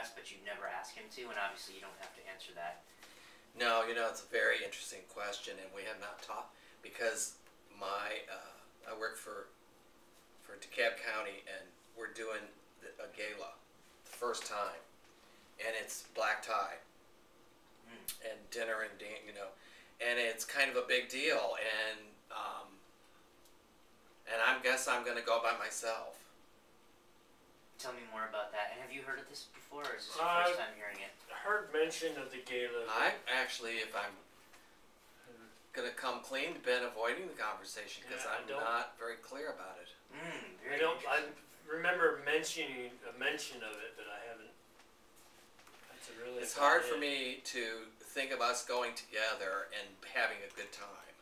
dress, but you never ask him to, and obviously you don't have to answer that. No, it's a very interesting question, and we have not talked because I work for DeKalb County, and we're doing a gala, the first time, and it's black tie and dinner and and it's kind of a big deal, and I guess I'm going to go by myself. Tell me more about that. And have you heard of this before, or is this your first time hearing it? I heard mention of the gala. I actually, if I'm going to come clean, been avoiding the conversation because I'm not very clear about it. I remember mentioning a mention of it, but I haven't. It's hard for me to think of us going together and having a good time.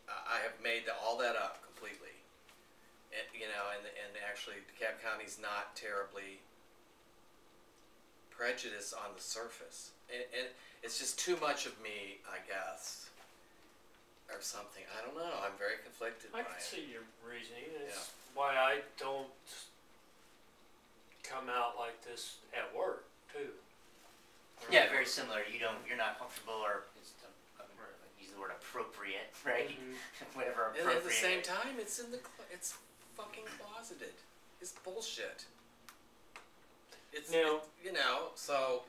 I have made all that up completely. And actually DeKalb County's not terribly prejudiced on the surface. And it's just too much of me, I guess, or something. I don't know. I'm very conflicted by it. I can see your reasoning. It's why I don't come out like this at work, too. Yeah, very similar. You're not comfortable, or use the word appropriate, right? Whatever appropriate. And at the same time, it's fucking closeted. It's bullshit. So.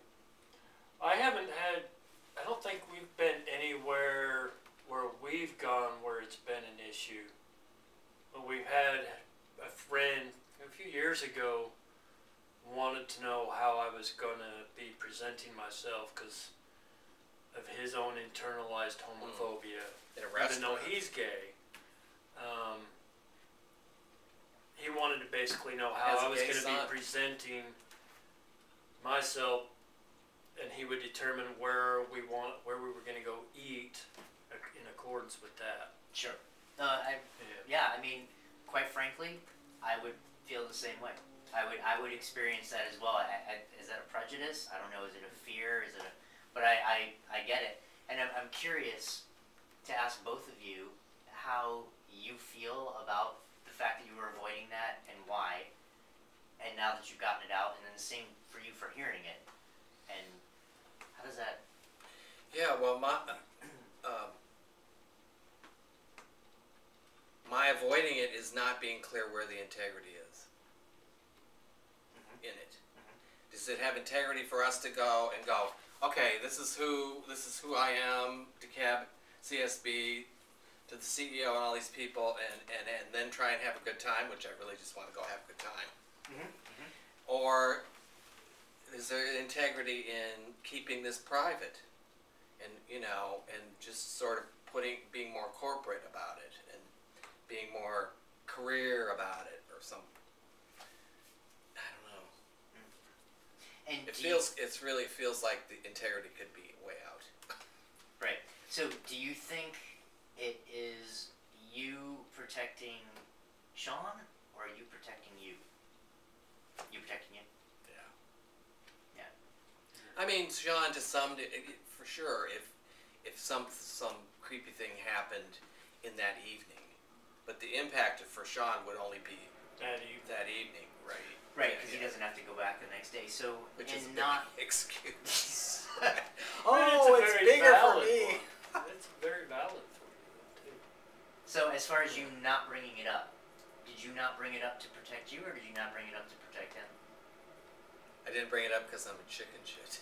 I don't think we've been anywhere where we've gone where it's been an issue. But we've had a friend a few years ago wanted to know how I was going to be presenting myself because of his own internalized homophobia, even though he's gay. He wanted to basically know how I was going to be presenting myself, and he would determine where we were going to go eat in accordance with that. Sure. I mean, quite frankly, I would feel the same way. I would experience that as well. Is that a prejudice? I don't know. Is it a fear? But I get it. And I'm curious to ask both of you how you feel about the fact that you were avoiding that and why. And now that you've gotten it out, and then the same for you for hearing it. And how does that? Yeah, well, my avoiding it is not being clear where the integrity is in it. Does it have integrity for us to go, okay, this is who I am, DeKalb, CSB, to the CEO and all these people, and then try and have a good time, which I really just want to go have a good time. Or is there integrity in keeping this private, and just sort of being more corporate about it, and being more career about it, or some. I don't know. And it really feels like the integrity could be way out. Right. So, do you think it is you protecting Sean, or are you protecting you? You protecting you? Yeah. I mean, Sean, to some, for sure, if some creepy thing happened in that evening, but the impact for Sean would only be that evening, right? Right, because he doesn't have to go back the next day. So, which is not big excuse. It's bigger for me. It's very valid for you, too. So, as far as you not bringing it up, did you not bring it up to protect you, or did you not bring it up to protect him? I didn't bring it up because I'm a chicken shit.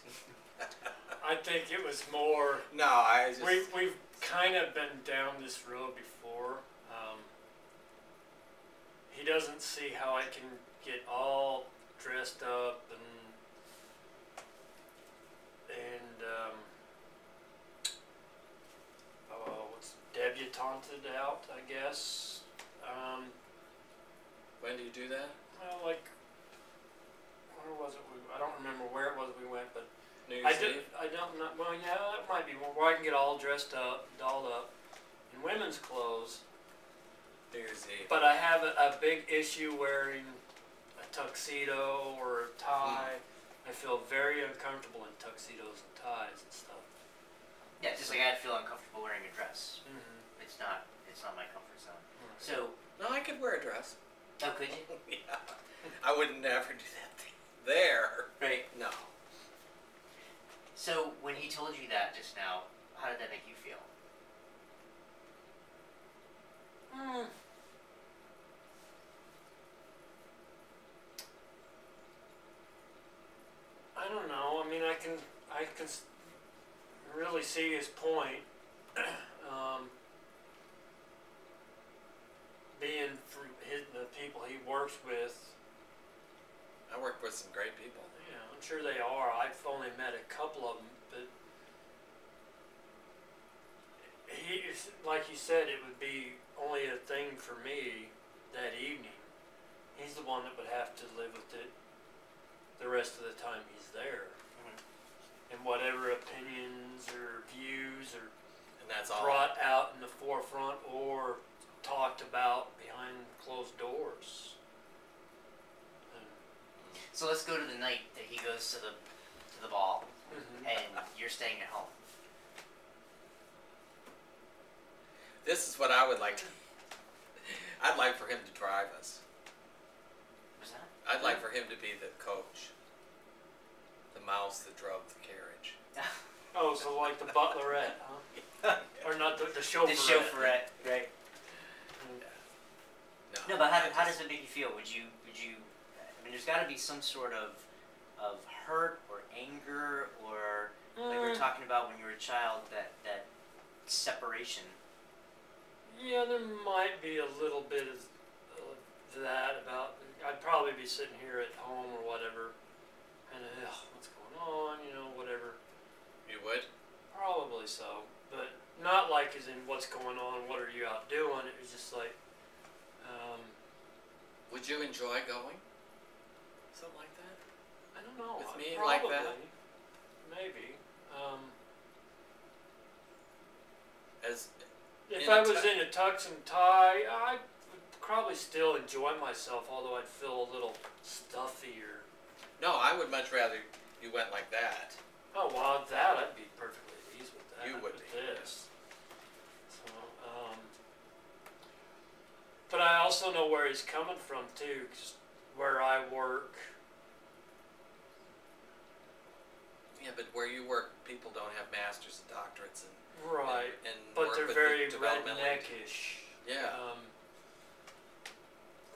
I think it was more. No, I just. We've kind of been down this road before. He doesn't see how I can get all dressed up and what's debutanted out, I guess. When do you do that? Well, like, where was it? I don't remember where it was we went, but New Year's Eve? I don't know. Well, yeah, that might be where I can get all dressed up, dolled up in women's clothes. New Year's Eve. But I have a big issue wearing a tuxedo or a tie. I feel very uncomfortable in tuxedos and ties and stuff. Yeah, just like I'd feel uncomfortable wearing a dress. It's not my comfort zone. So. No, I could wear a dress. Oh, could you? Yeah. I would never do that thing there. Right. told you that just now, how did that make you feel? I don't know. I mean, I can really see his point. Being from the people he works with, I work with some great people. yeah, I'm sure they are. I've only met a couple of them, but like you said, it would be only a thing for me that evening. He's the one that would have to live with it the rest of the time he's there. And whatever opinions or views are And that's all. brought out in the forefront or talked about behind closed doors. So let's go to the night that he goes to the ball, Mm-hmm. and you're staying at home. This is what I would like to. I'd like for him to drive us. What's that? I'd like for him to be the coach. The mouse that drove the carriage. Oh, so like the butlerette, huh? Or not the chauffeurette. The chauffeurette, right? No, but I how just- does it make you feel? Would you? I mean, there's got to be some sort of hurt or anger or like we were talking about when you were a child, that separation. Yeah, there might be a little bit of that about. I'd probably be sitting here at home or whatever, and what's going on, whatever. You would? Probably so, but not like as in what's going on, what are you out doing? It was just like, Would you enjoy going? Something like that? I don't know. With me probably, like that? Maybe. As If In I a was tu- in a tux and tie, I would probably still enjoy myself, although I'd feel a little stuffier. no, I would much rather you went like that. Oh, well, that I'd be perfectly at ease with that. You would with be, this. So, but I also know where he's coming from too, 'cause where I work. Yeah, but where you work, people don't have masters and doctorates and Right. and But work they're with very the developmental age. redneckish. Yeah.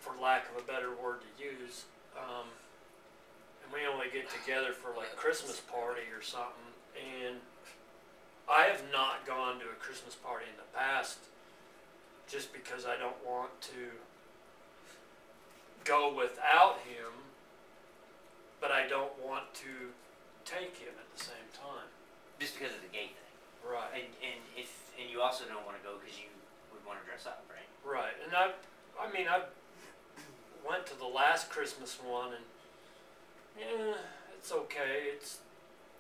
For lack of a better word to use. And we only get together for like Christmas party or something. And I have not gone to a Christmas party in the past just because I don't want to go without him, but I don't want to take him at the same time. Just because of the gay thing. Right. And you also don't want to go because you would want to dress up, right? Right. And I went to the last Christmas one, and yeah, it's okay.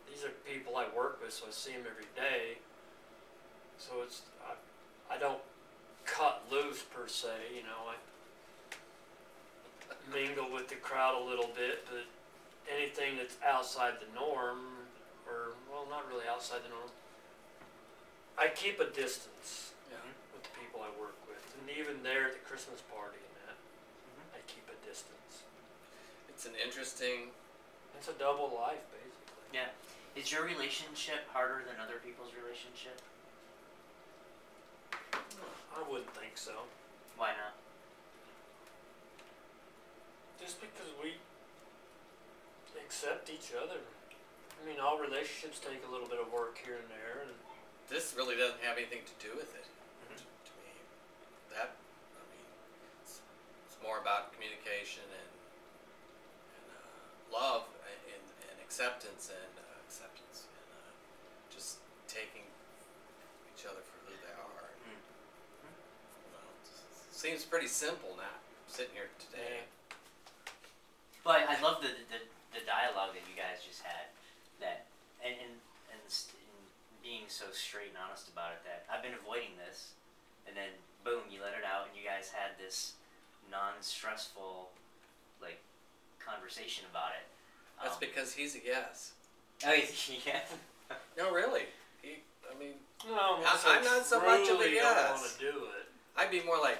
These are people I work with, so I see them every day. So I don't cut loose per se, I mingle with the crowd a little bit, but anything that's outside the norm, or well, not really outside the norm, I keep a distance Yeah. with the people I work with, and even there at the Christmas party and that, I keep a distance. It's an interesting. It's a double life, basically. Yeah. Is your relationship harder than other people's relationship? I wouldn't think so. Why not? Just because we accept each other. I mean, all relationships take a little bit of work here and there, and This really doesn't have anything to do with it. Mhm. To me, it's more about communication and love and acceptance and just taking each other for who they are. Mm. It seems pretty simple now, sitting here today. But I love the dialogue that you guys just had, that and being so straight and honest about it, that I've been avoiding this, and then boom, you let it out, and you guys had this non-stressful like conversation about it. That's because he's a yes. Oh yeah. No, really. no, I'm not so much of a truly yes. don't want to do it. I'd be more like,